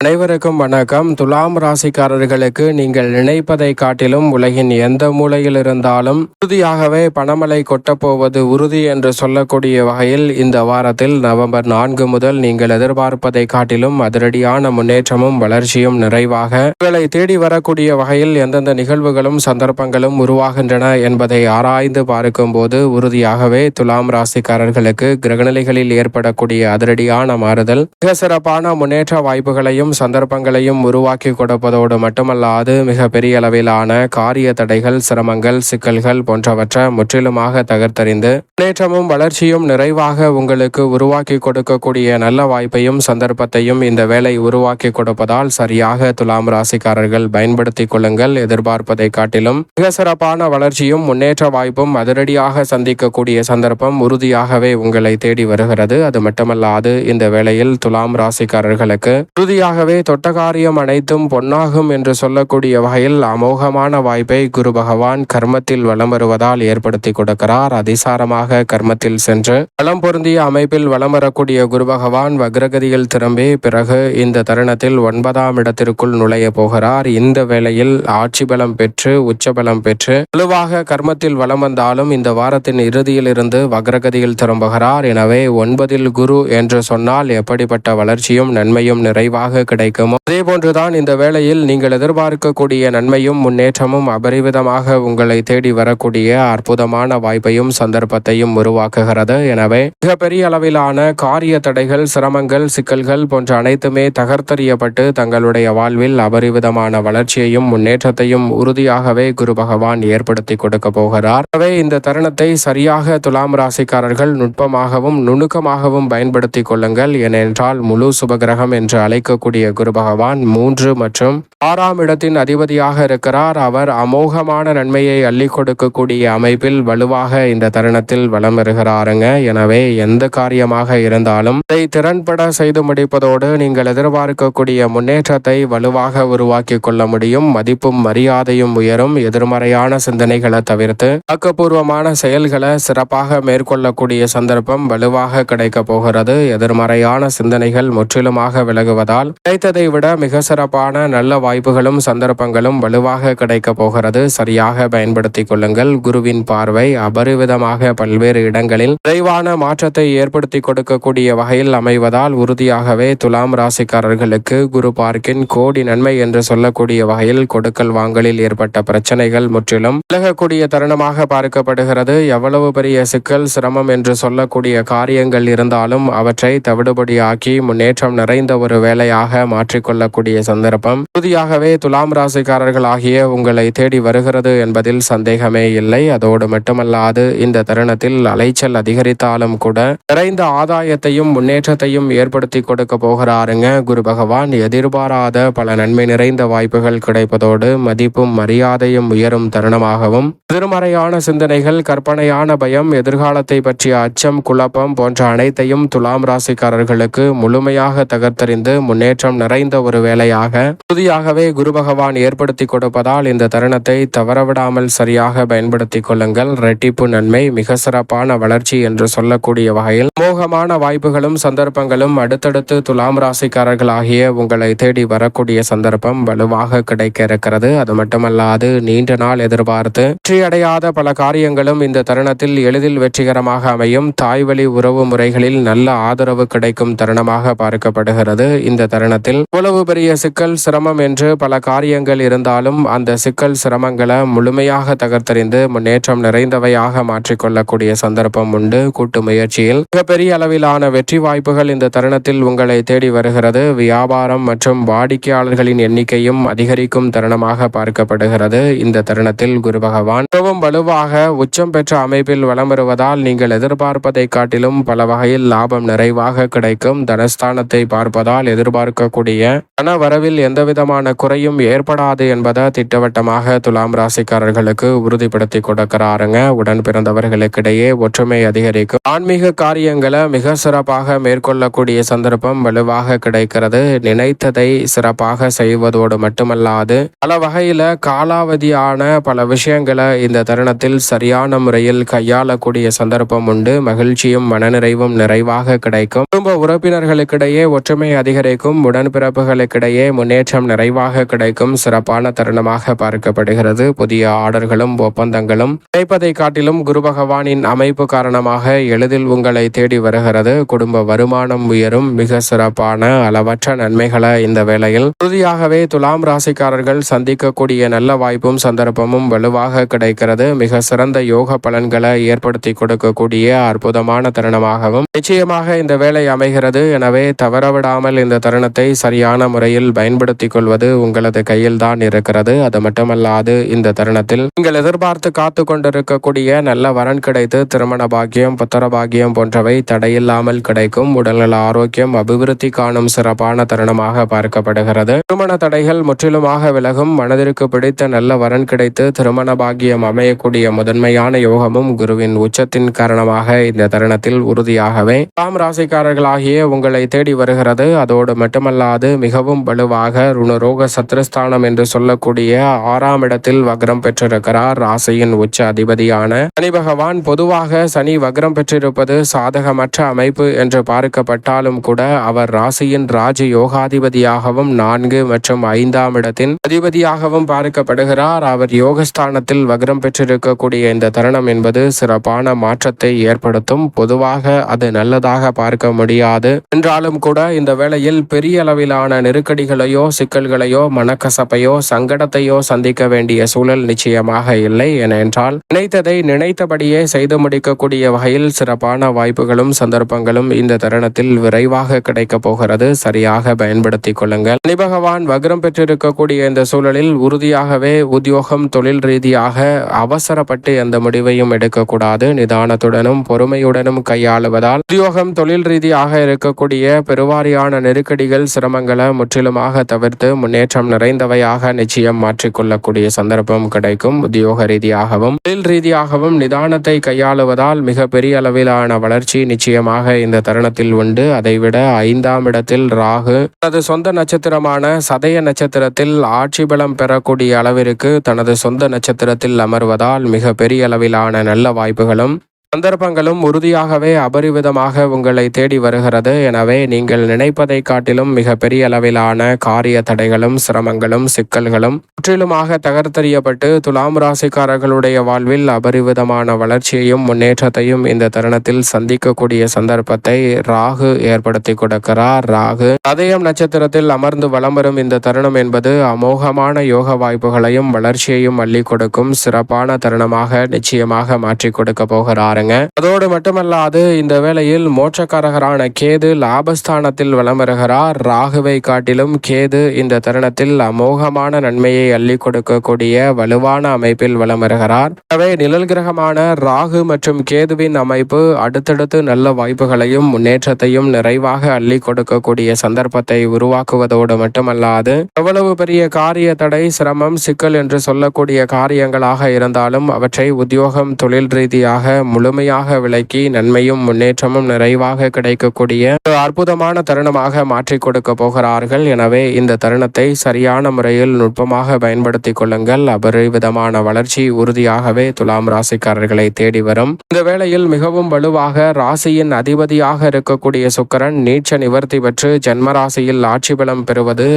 அனைவருக்கும் வணக்கம். துலாம் ராசிக்காரர்களுக்கு நீங்கள் நினைப்பதை காட்டிலும் உலகின் எந்த மூலையில் இருந்தாலும் உறுதியாகவே பணமழை கொட்டப்போவது உறுதி என்று சொல்லக்கூடிய வகையில் இந்த வாரத்தில் நவம்பர் 4 முதல் நீங்கள் எதிர்பார்ப்பதை காட்டிலும் அதிரடியான முன்னேற்றமும் வளர்ச்சியும் நிறைவாக உங்களை தேடி வரக்கூடிய வகையில் எந்தெந்த நிகழ்வுகளும் சந்தர்ப்பங்களும் உருவாகின்றன என்பதை ஆராய்ந்து பார்க்கும் போது உறுதியாகவே துலாம் ராசிக்காரர்களுக்கு கிரகநிலைகளில் ஏற்படக்கூடிய அதிரடியான மாறுதல் மிக சிறப்பான முன்னேற்ற வாய்ப்புகளையும் சந்தர்ப்பங்களையும் உருவாக்கி கொடுப்பதோடு மட்டுமல்லாது மிக பெரிய அளவிலான காரிய தடைகள், சிரமங்கள், சிக்கல்கள் போன்றவற்றை முற்றிலுமாக தகர்த்தறிந்து முன்னேற்றமும் வளர்ச்சியும் நிறைவாக உங்களுக்கு உருவாக்கி கொடுக்கக்கூடிய நல்ல வாய்ப்பையும் சந்தர்ப்பத்தையும் இந்த வேலை உருவாக்கி கொடுப்பதால் சரியாக துலாம் ராசிக்காரர்கள் பயன்படுத்திக் கொள்ளுங்கள். எதிர்பார்ப்பதை காட்டிலும் மிக சிறப்பான வளர்ச்சியும் முன்னேற்ற வாய்ப்பும் அதிரடியாக சந்திக்கக்கூடிய சந்தர்ப்பம் உறுதியாகவே உங்களை தேடி வருகிறது. அது மட்டுமல்லாது இந்த வேளையில் துலாம் ராசிக்காரர்களுக்கு உறுதியாக தொட்ட காரியம் அனைத்தும் பொன்னாகும் என்று சொல்லக்கூடிய வகையில் அமோகமான வாய்ப்பை குரு பகவான் கர்மத்தில் வலம் வருவதால் ஏற்படுத்தி கொடுக்கிறார். அதிசாரமாக கர்மத்தில் சென்று வளம் பொருந்திய அமைப்பில் வலம் வரக்கூடிய குரு பகவான் வக்ரகதியில் திரும்பி பிறகு இந்த தருணத்தில் 9ஆம் இடத்திற்குள் நுழைய போகிறார். இந்த வேளையில் ஆட்சி பலம் பெற்று உச்சபலம் பெற்று வலுவாக கர்மத்தில் வலம் வந்தாலும் இந்த வாரத்தின் இறுதியில் இருந்து வக்ரகதியில் திரும்புகிறார். எனவே 9இல் குரு என்று சொன்னால் எப்படிப்பட்ட வளர்ச்சியும் நன்மையும் நிறைவாக கிடைக்கும். அதே போன்றுதான் இந்த வேளையில் நீங்கள் எதிர்பார்க்கக்கூடிய நன்மையும் முன்னேற்றமும் அபரிவிதமாக உங்களை தேடி வரக்கூடிய அற்புதமான வாய்ப்பையும் சந்தர்ப்பத்தையும் உருவாக்குகிறது. எனவே மிகப்பெரிய அளவிலான காரிய தடைகள், சிரமங்கள், சிக்கல்கள் போன்ற அனைத்துமே தகர்த்தறியப்பட்டு தங்களுடைய வாழ்வில் அபரிவிதமான வளர்ச்சியையும் முன்னேற்றத்தையும் உறுதியாகவே குரு பகவான் ஏற்படுத்தி கொடுக்க போகிறார். எனவே இந்த தருணத்தை சரியாக துலாம் ராசிக்காரர்கள் நுட்பமாகவும் நுணுக்கமாகவும் பயன்படுத்திக் கொள்ளுங்கள். ஏனென்றால் முழு சுபகிரகம் என்று அழைக்கக்கூடிய குரு பகவான் 3 மற்றும் 6ஆம் இடத்தின் அதிபதியாக இருக்கிறார். அவர் அமோகமான நன்மையை அள்ளி கொடுக்கக்கூடிய அமைப்பில் வலுவாக இந்த தருணத்தில் வலம் வருகிறாருங்க. எனவே எந்த காரியமாக இருந்தாலும் இதை திறன்பட செய்து முடிப்பதோடு நீங்கள் எதிர்பார்க்கக்கூடிய முன்னேற்றத்தை வலுவாக உருவாக்கி கொள்ள முடியும். மதிப்பும் மரியாதையும் உயரும். எதிர்மறையான சிந்தனைகளை தவிர்த்து ஆக்கப்பூர்வமான செயல்களை சிறப்பாக மேற்கொள்ளக்கூடிய சந்தர்ப்பம் வலுவாக கிடைக்க போகிறது. எதிர்மறையான சிந்தனைகள் முற்றிலுமாக விலகுவதால் கிடைத்ததை விட மிக சிறப்பான நல்ல வாய்ப்புகளும் சந்தர்ப்பங்களும் வலுவாக கிடைக்க போகிறது. சரியாக பயன்படுத்திக் கொள்ளுங்கள். குருவின் பார்வை அபரிவிதமாக பல்வேறு இடங்களில் விரைவான மாற்றத்தை ஏற்படுத்தி கொடுக்கக்கூடிய வகையில் அமைவதால் உறுதியாகவே துலாம் ராசிக்காரர்களுக்கு குரு பார்க்கின் கோடி நன்மை என்று சொல்லக்கூடிய வகையில் கொடுக்கல் வாங்கலில் ஏற்பட்ட பிரச்சனைகள் முற்றிலும் விலகக்கூடிய தருணமாக பார்க்கப்படுகிறது. எவ்வளவு பெரிய சிக்கல், சிரமம் என்று சொல்லக்கூடிய காரியங்கள் இருந்தாலும் அவற்றை தவிடுபடியாக்கி முன்னேற்றம் நிறைந்த ஒரு வேலையாக மாற்றிக்கொள்ளக்கூடிய சந்தர்ப்பம் உறுதியாகவே துலாம் ராசிக்காரர்கள் ஆகிய உங்களை தேடி வருகிறது என்பதில் சந்தேகமே இல்லை. அதோடு மட்டுமல்லாது இந்த தருணத்தில் அலைச்சல் அதிகரித்தாலும் கூட நிறைந்த ஆதாயத்தையும் முன்னேற்றத்தையும் ஏற்படுத்தி கொடுக்க போகிறாருங்க குரு பகவான். எதிர்பாராத பல நன்மை நிறைந்த வாய்ப்புகள் கிடைப்பதோடு மதிப்பும் மரியாதையும் உயரும் தருணமாகவும் எதிர்மறையான சிந்தனைகள், கற்பனையான பயம், எதிர்காலத்தை பற்றிய அச்சம், குழப்பம் போன்ற அனைத்தையும் துலாம் ராசிக்காரர்களுக்கு முழுமையாக தகர்த்தறிந்து முன்னேற்றம் நிறைந்த ஒரு வேலையாக உறுதியாகவே குரு பகவான் ஏற்படுத்தி கொடுப்பதால் இந்த தருணத்தை தவறவிடாமல் சரியாக பயன்படுத்திக் கொள்ளுங்கள். ரெட்டிப்பு நன்மை, மிக சிறப்பான வளர்ச்சி என்று சொல்லக்கூடிய வகையில் மோகமான வாய்ப்புகளும் சந்தர்ப்பங்களும் அடுத்தடுத்து துலாம் ராசிக்காரர்கள் ஆகிய உங்களை தேடி வரக்கூடிய சந்தர்ப்பம் வலுவாக கிடைக்க இருக்கிறது. அது மட்டுமல்லாது நீண்ட நாள் எதிர்பார்த்து வெற்றியடையாத பல காரியங்களும் இந்த தருணத்தில் எளிதில் வெற்றிகரமாக அமையும். தாய்வழி உறவு முறைகளில் நல்ல ஆதரவு கிடைக்கும் தருணமாக பார்க்கப்படுகிறது. இந்த தருணத்தில் உளவு பெரிய சிக்கல், சிரமம் என்று பல காரியங்கள் இருந்தாலும் அந்த சிக்கல், சிரமங்களை முழுமையாக தகர்த்தறிந்து முன்னேற்றம் நிறைந்தவையாக மாற்றிக்கொள்ளக்கூடிய சந்தர்ப்பம் உண்டு. கூட்டு முயற்சியில் மிகப்பெரிய அளவிலான வெற்றி வாய்ப்புகள் இந்த தருணத்தில் உங்களை தேடி வருகிறது. வியாபாரம் மற்றும் வாடிக்கையாளர்களின் எண்ணிக்கையும் அதிகரிக்கும் தருணமாக பார்க்கப்படுகிறது. இந்த தருணத்தில் குரு பகவான் மிகவும் வலுவாக உச்சம் பெற்ற அமைப்பில் வலம் வருவதால் நீங்கள் எதிர்பார்ப்பதை காட்டிலும் பல வகையில் லாபம் நிறைவாக கிடைக்கும். தனஸ்தானத்தை பார்ப்பதால் எதிர்பார்க்கக்கூடிய பண வரவில் எந்தவிதமான குறையும் ஏற்படாது என்பதை திட்டவட்டமாக துலாம் ராசிக்காரர்களுக்கு உறுதிப்படுத்தி கொடுக்கிறாருங்க. உடன் பிறந்தவர்களுக்கிடையே ஒற்றுமை அதிகரிக்கும். ஆன்மீக காரியங்களை மிக சிறப்பாக மேற்கொள்ளக்கூடிய சந்தர்ப்பம் வலுவாக கிடைக்கிறது. நினைத்ததை சிறப்பாக செய்வதோடு மட்டுமல்லாது பல வகையில காலாவதியான பல விஷயங்களை இந்த தருணத்தில் சரியான முறையில் கையாளக்கூடிய சந்தர்ப்பம் உண்டு. மகிழ்ச்சியும் மனநிறைவும் நிறைவாக கிடைக்கும். குடும்ப உறுப்பினர்களுக்கிடையே ஒற்றுமை அதிகரிக்கும். உடன்பிறப்புகளுக்கிடையே முன்னேற்றம் நிறைவாக கிடைக்கும் சிறப்பான தருணமாக பார்க்கப்படுகிறது. புதிய ஆர்டர்களும் ஒப்பந்தங்களும் கிடைப்பதை காட்டிலும் குரு பகவானின் அமைப்பு காரணமாக எளிதில் உங்களை தேடி வருகிறது. குடும்ப வருமானம் உயரும். மிக சிறப்பான அளவற்ற நன்மைகளை இந்த வேளையில் உறுதியாகவே துலாம் ராசிக்காரர்கள் சந்திக்கக்கூடிய நல்ல வாய்ப்பும் சந்தர்ப்பமும் வலுவாக கிடைக்கிறது. மிக சிறந்த யோக பலன்களை ஏற்படுத்தி கொடுக்கக்கூடிய அற்புதமான தருணமாகவும் நிச்சயமாக இந்த வேலை அமைகிறது. எனவே தவறவிடாமல் இந்த தருணத்தை சரியான முறையில் பயன்படுத்திக் கொள்வது உங்களது கையில் தான் இருக்கிறது. அது மட்டுமல்லாது இந்த தருணத்தில் நீங்கள் எதிர்பார்த்து காத்து கொண்டிருக்கக்கூடிய நல்ல வரன் கிடைத்து திருமண பாக்கியம், புத்திர பாக்கியம் போன்றவை தடையில்லாமல் கிடைக்கும். உடல்நல ஆரோக்கியம் அபிவிருத்தி காணும் சிறப்பான தருணமாக பார்க்கப்படுகிறது. திருமண தடைகள் முற்றிலுமாக விலகும். மனதிற்கு பிடித்த நல்ல வரன் கிடைத்து திருமண பாக்கியம் அமையக்கூடிய முதன்மையான யோகமும் குருவின் உச்சத்தின் காரணமாக இந்த தருணத்தில் உறுதியாகவே துலாம் ராசிக்காரர்களாகிய உங்களை தேடி வருகிறது. அதோடு மட்டுமல்லாது மிகவும் வலுவாக ருணரோக சத்ருஸ்தானம் என்று சொல்லக்கூடிய 6ஆம் இடத்தில் வக்ரம் பெற்றிருக்கிறார். ராசியின் உச்ச அதிபதியான சனி பகவான். பொதுவாக சனி வக்ரம் பெற்றிருப்பது சாதகமற்ற அமைப்பு என்று பார்க்கப்பட்டாலும் கூட அவர் ராசியின் ராஜ யோகாதிபதியாகவும் 4 மற்றும் 5ஆம் இடத்தின் அதிபதியாகவும் பார்க்கப்படுகிறார். அவர் யோகஸ்தானத்தில் வக்ரம் பெற்றிருக்கக்கூடிய இந்த தருணம் என்பது சிறப்பான மாற்றத்தை ஏற்படுத்தும். பொதுவாக அது நல்லதாக பார்க்க முடியாது என்றாலும் கூட இந்த வேளையில் பெரிய அளவிலான நெருக்கடிகளையோ சிக்கல்களையோ மனக்கசப்பையோ சங்கடத்தையோ சந்திக்க வேண்டிய சூழல் நிச்சயமாக இல்லை. ஏனென்றால் நினைத்ததை நினைத்தபடியே செய்து முடிக்கக்கூடிய வகையில் சிறப்பான வாய்ப்புகளும் சந்தர்ப்பங்களும் இந்த தருணத்தில் விரைவாக கிடைக்க போகிறது. சரியாக பயன்படுத்திக் கொள்ளுங்கள். சனி பகவான் வக்ரம் பெற்றிருக்கக்கூடிய இந்த சூழலில் உறுதியாகவே உத்தியோகம், தொழில் ரீதியாக அவசரப்பட்டு எந்த முடிவையும் எடுக்கக்கூடாது. நிதானத்துடனும் பொறுமையுடனும் கையாளுவதால் உத்தியோகம், தொழில் ரீதியாக இருக்கக்கூடிய பெருவாரியான நெருக்கடிகள், சிரமங்களை முற்றிலுமாக தவிர்த்து முன்னேற்றம் நிறைந்தவையாக நிச்சயம் மாற்றிக்கொள்ளக்கூடிய சந்தர்ப்பம் கிடைக்கும். உத்தியோக ரீதியாகவும் தொழில் ரீதியாகவும் நிதானத்தை கையாளுவதால் மிக பெரிய அளவிலான வளர்ச்சி நிச்சயமாக இந்த தருணத்தில் உண்டு. அதைவிட 5ஆம் இடத்தில் ராகு தனது சொந்த நட்சத்திரமான சதய நட்சத்திரத்தில் ஆட்சி பலம் பெறக்கூடிய அளவிற்கு தனது சொந்த நட்சத்திரத்தில் அமர்வதால் மிக பெரிய அளவிலான நல்ல வாய்ப்புகளும் சந்தர்ப்பங்களும் உறுதியாகவே அபரிவிதமாக உங்களை தேடி வருகிறது. எனவே நீங்கள் நினைப்பதை காட்டிலும் மிக பெரிய அளவிலான காரிய தடைகளும் சிரமங்களும் சிக்கல்களும் முற்றிலுமாக தகர்த்தெறியப்பட்டு துலாம் ராசிக்காரர்களுடைய வாழ்வில் அபரிவிதமான வளர்ச்சியையும் முன்னேற்றத்தையும் இந்த தருணத்தில் சந்திக்கக்கூடிய சந்தர்ப்பத்தை ராகு ஏற்படுத்தி கொடுக்கிறார். ராகு சதயம் நட்சத்திரத்தில் அமர்ந்து வலம் வரும் இந்த தருணம் என்பது அமோகமான யோக வாய்ப்புகளையும் வளர்ச்சியையும் அள்ளி கொடுக்கும் சிறப்பான தருணமாக நிச்சயமாக மாற்றி கொடுக்க போகிறார். அதோடு மட்டுமல்லாது இந்த வேளையில் மோட்சக்காரகரான கேது லாபஸ்தானத்தில் வலம் வருகிறார். ராகுவை காட்டிலும் கேது இந்த தருணத்தில் அமோகமான நன்மையை அள்ளி கொடுக்கக்கூடிய வலுவான அமைப்பில் வலம் வருகிறார். எனவே நிழல் கிரகமான ராகு மற்றும் கேதுவின் அமைப்பு அடுத்தடுத்து நல்ல வாய்ப்புகளையும் முன்னேற்றத்தையும் நிறைவாக அள்ளி கொடுக்கக்கூடிய சந்தர்ப்பத்தை உருவாக்குவதோடு மட்டுமல்லாது எவ்வளவு பெரிய காரிய தடை, சிரமம், சிக்கல் என்று சொல்லக்கூடிய காரியங்களாக இருந்தாலும் அவற்றை உத்தியோகம், தொழில் ரீதியாக முழுமையாக விலக்கி நன்மையும் முன்னேற்றமும் நிறைவாக கிடைக்கக்கூடிய அற்புதமான தருணமாக மாற்றிக் கொடுக்க போகிறார்கள். எனவே இந்த தருணத்தை சரியான முறையில் நுட்பமாக பயன்படுத்திக் கொள்ளுங்கள். அபரிவிதமான வளர்ச்சி உறுதியாகவே துலாம் ராசிக்காரர்களை தேடி வரும். இந்த வேளையில் மிகவும் வலுவாக ராசியின் அதிபதியாக இருக்கக்கூடிய சுக்கிரன் நீச்ச நிவர்த்தி பெற்று ஜென்மராசியில் ஆட்சி பலம் பெறுவது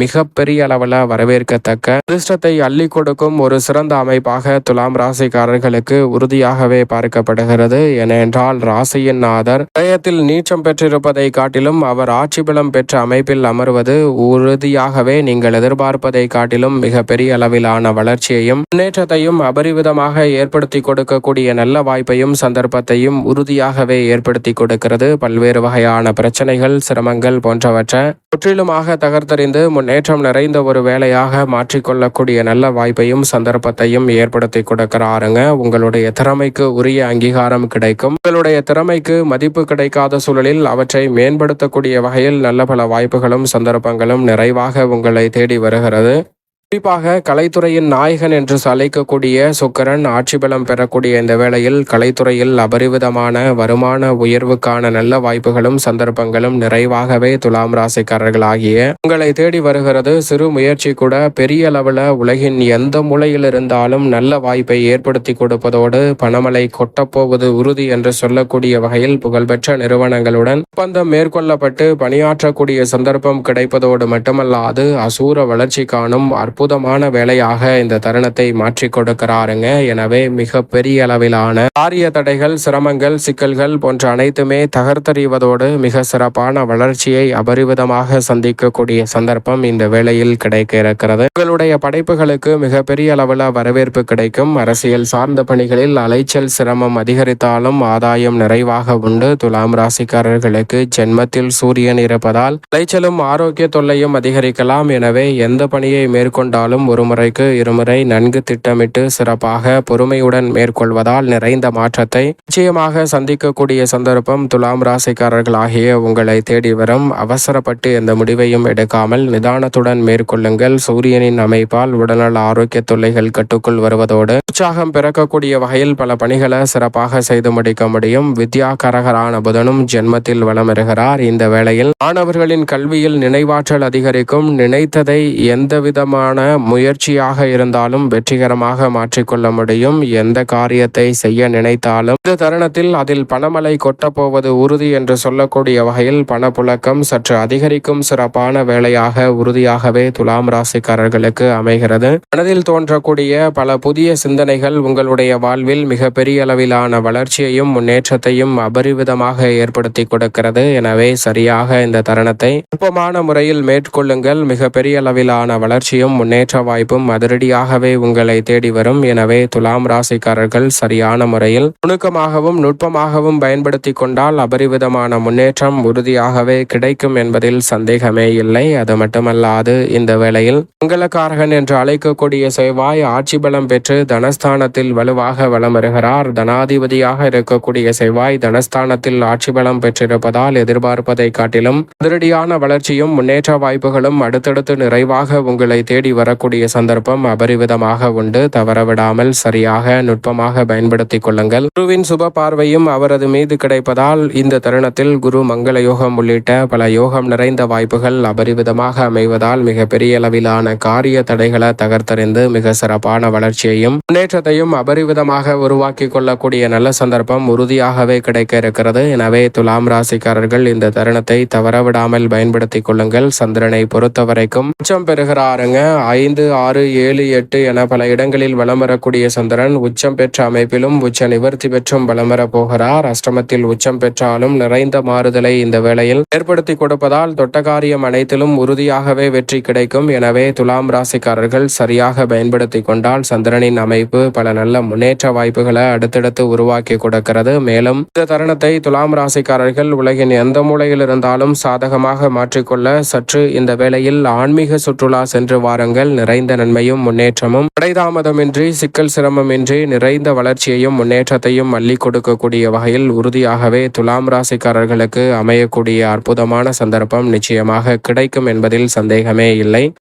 மிக பெரிய அளவில் வரவேற்கத்தக்க அதிர்ஷ்டத்தை அள்ளி கொடுக்கும் ஒரு சிறந்த அமைப்பாக துலாம் ராசிக்காரர்களுக்கு உறுதியாகவே பார்க்கப்படுகிறது. ஏனென்றால் ராசியின் நாதர் விரயத்தில் நீச்சம் பெற்றிருப்பதை காட்டிலும் அவர் ஆட்சி பலம் பெற்ற அமைப்பில் அமர்வது உறுதியாகவே நீங்கள் எதிர்பார்ப்பதை காட்டிலும் மிக பெரிய அளவிலான வளர்ச்சியையும் முன்னேற்றத்தையும் அபரிவிதமாக ஏற்படுத்தி கொடுக்கக்கூடிய நல்ல வாய்ப்பையும் சந்தர்ப்பத்தையும் உறுதியாகவே ஏற்படுத்தி கொடுக்கிறது. பல்வேறு வகையான பிரச்சனைகள், சிரமங்கள் போன்றவற்றை முற்றிலுமாக தகர்த்தறிந்து முன்னேற்றம் நிறைந்த ஒரு வேலையாக மாற்றிக்கொள்ளக்கூடிய நல்ல வாய்ப்பையும் சந்தர்ப்பத்தையும் ஏற்படுத்தி கொடுக்கிறாருங்க. உங்களுடைய திறமைக்கு உரிய அங்கீகாரம் கிடைக்கும். உங்களுடைய திறமைக்கு மதிப்பு கிடைக்காத சூழலில் அவற்றை மேம்படுத்தக்கூடிய வகையில் நல்ல பல வாய்ப்புகளும் சந்தர்ப்பங்களும் நிறைவாக உங்களை தேடி வருகிறது. குறிப்பாக கலைத்துறையின் நாயகன் என்று அழைக்கக்கூடிய சுக்கிரன் ஆட்சி பலம் பெறக்கூடிய இந்த வேளையில் கலைத்துறையில் அபரிவிதமான வருமான உயர்வுக்கான நல்ல வாய்ப்புகளும் சந்தர்ப்பங்களும் நிறைவாகவே துலாம் ராசிக்காரர்கள் ஆகிய உங்களை தேடி வருகிறது. சிறு முயற்சி கூட பெரிய அளவில் உலகின் எந்த மூலையில் இருந்தாலும் நல்ல வாய்ப்பை ஏற்படுத்தி கொடுப்பதோடு பணமழை கொட்டப்போவது உறுதி என்று சொல்லக்கூடிய வகையில் புகழ்பெற்ற நிறுவனங்களுடன் ஒப்பந்தம் மேற்கொள்ளப்பட்டு பணியாற்றக்கூடிய சந்தர்ப்பம் கிடைப்பதோடு மட்டுமல்லாது அசூர வளர்ச்சி காணும் அற்புதமான வேலையாக இந்த தருணத்தை மாற்றி கொடுக்கிறாருங்க. எனவே மிக பெரிய அளவிலான காரிய தடைகள், சிரமங்கள், சிக்கல்கள் போன்ற அனைத்துமே தகர்த்தறிவதோடு மிக சிறப்பான வளர்ச்சியை அபரிவிதமாக சந்திக்கக்கூடிய சந்தர்ப்பம் இந்த வேளையில் கிடைக்க இருக்கிறது. உங்களுடைய படைப்புகளுக்கு மிகப்பெரிய அளவில் வரவேற்பு கிடைக்கும். அரசியல் சார்ந்த பணிகளில் அலைச்சல் சிரமம் அதிகரித்தாலும் ஆதாயம் நிறைவாக உண்டு. துலாம் ராசிக்காரர்களுக்கு ஜென்மத்தில் சூரியன் இருப்பதால் அலைச்சலும் ஆரோக்கிய தொல்லையும் அதிகரிக்கலாம். எனவே எந்த பணியை மேற்கொண்டாலும் ஒரு முறைக்கு இருமுறை நன்கு திட்டமிட்டு சிறப்பாக பொறுமையுடன் மேற்கொள்வதால் நிறைந்த மாற்றத்தை நிச்சயமாக சந்திக்கக்கூடிய சந்தர்ப்பம் துலாம் ராசிக்காரர்கள் ஆகிய உங்களை தேடி வரும். அவசரப்பட்டு எந்த முடிவையும் எடுக்காமல் நிதானத்துடன் மேற்கொள்ளுங்கள். சூரியனின் அமைப்பால் உடல்நல ஆரோக்கிய தொல்லைகள் கட்டுக்குள் வருவதோடு உற்சாகம் பிறக்கக்கூடிய வகையில் பல பணிகளை சிறப்பாக செய்து முடிக்க முடியும். வித்யாகரகரான புதனும் ஜென்மத்தில் வலம் வருகிறார். இந்த வேளையில் மாணவர்களின் கல்வியில் நினைவாற்றல் அதிகரிக்கும். நினைத்ததை எந்த விதமான முயற்சியாக இருந்தாலும் வெற்றிகரமாக மாற்றிக்கொள்ள முடியும். எந்த காரியத்தை செய்ய நினைத்தாலும் இந்த தருணத்தில் அதில் பணமழை கொட்டப்போவது உறுதி என்று சொல்லக்கூடிய வகையில் பணப்புழக்கம் சற்று அதிகரிக்கும் சிறப்பான வேலையாக உறுதியாகவே துலாம் ராசிக்காரர்களுக்கு அமைகிறது. மனதில் தோன்றக்கூடிய பல புதிய சிந்தனைகள் உங்களுடைய வாழ்வில் மிக பெரிய அளவிலான வளர்ச்சியையும் முன்னேற்றத்தையும் அபரிவிதமாக ஏற்படுத்தி கொடுக்கிறது. எனவே சரியாக இந்த தருணத்தை நுட்பமான முறையில் மேற்கொள்ளுங்கள். மிக பெரிய அளவிலான வளர்ச்சியும் முன்னேற்ற வாய்ப்பும் அதிரடியாகவே உங்களை தேடி வரும். எனவே துலாம் ராசிக்காரர்கள் சரியான முறையில் நுணுக்கமாகவும் நுட்பமாகவும் பயன்படுத்தி கொண்டால் அபரிவிதமான முன்னேற்றம் உறுதியாகவே கிடைக்கும் என்பதில் சந்தேகமே இல்லை. அது மட்டுமல்லாது இந்த வேளையில் மங்களக்காரகன் என்று அழைக்கக்கூடிய செவ்வாய் ஆட்சி பலம் பெற்று தனஸ்தானத்தில் வலுவாக வலம் வருகிறார். தனாதிபதியாக இருக்கக்கூடிய செவ்வாய் தனஸ்தானத்தில் ஆட்சி பலம் பெற்றிருப்பதால் எதிர்பார்ப்பதை காட்டிலும் அதிரடியான வளர்ச்சியும் முன்னேற்ற வாய்ப்புகளும் அடுத்தடுத்து நிறைவாக உங்களை தேடி வரக்கூடிய சந்தர்ப்பம் அபரிவிதமாக உண்டு. தவறவிடாமல் சரியாக நுட்பமாக பயன்படுத்திக் கொள்ளுங்கள். குருவின் சுப பார்வையும் அவரது மீது கிடைப்பதால் இந்த தருணத்தில் குரு மங்கள யோகம் உள்ளிட்ட பல யோகம் நிறைந்த வாய்ப்புகள் அபரிவிதமாக அமைவதால் மிக பெரிய அளவிலான காரிய தடைகளை தகர்த்தறிந்து மிக சிறப்பான வளர்ச்சியையும் முன்னேற்றத்தையும் அபரிவிதமாக உருவாக்கி கொள்ளக்கூடிய நல்ல சந்தர்ப்பம் உறுதியாகவே கிடைக்க இருக்கிறது. எனவே துலாம் ராசிக்காரர்கள் இந்த தருணத்தை தவறவிடாமல் பயன்படுத்திக் கொள்ளுங்கள். சந்திரனை பொறுத்தவரைக்கும் உச்சம் பெறுகிறாருங்க. 5, 6, 7, 8 என பல இடங்களில் வலம் வரக்கூடிய சந்திரன் உச்சம் பெற்ற அமைப்பிலும் உச்ச நிவர்த்தி பெற்றும் வலம் வர போகிறார். அஷ்டமத்தில் உச்சம் பெற்றாலும் நிறைந்த மாறுதலை இந்த வேளையில் ஏற்படுத்தி கொடுப்பதால் தொட்ட காரியம் அனைத்திலும் உறுதியாகவே வெற்றி கிடைக்கும். எனவே துலாம் ராசிக்காரர்கள் சரியாக பயன்படுத்தி கொண்டால் சந்திரனின் அமைப்பு பல நல்ல முன்னேற்ற வாய்ப்புகளை அடுத்தடுத்து உருவாக்கி கொடுக்கிறது. மேலும் இந்த தருணத்தை துலாம் ராசிக்காரர்கள் உலகின் எந்த மூலையில் இருந்தாலும் சாதகமாக மாற்றிக்கொள்ள சற்று இந்த வேளையில் ஆன்மீக சுற்றுலா சென்று வாருங்கள். நிறைந்த நன்மையும் முன்னேற்றமும் தடைதாமதமின்றி சிக்கல் சிரமமின்றி நிறைந்த வளர்ச்சியையும் முன்னேற்றத்தையும் அள்ளி கொடுக்கக்கூடிய வகையில் உறுதியாகவே துலாம் ராசிக்காரர்களுக்கு அமையக்கூடிய அற்புதமான சந்தர்ப்பம் நிச்சயமாக கிடைக்கும் என்பதில் சந்தேகமே இல்லை.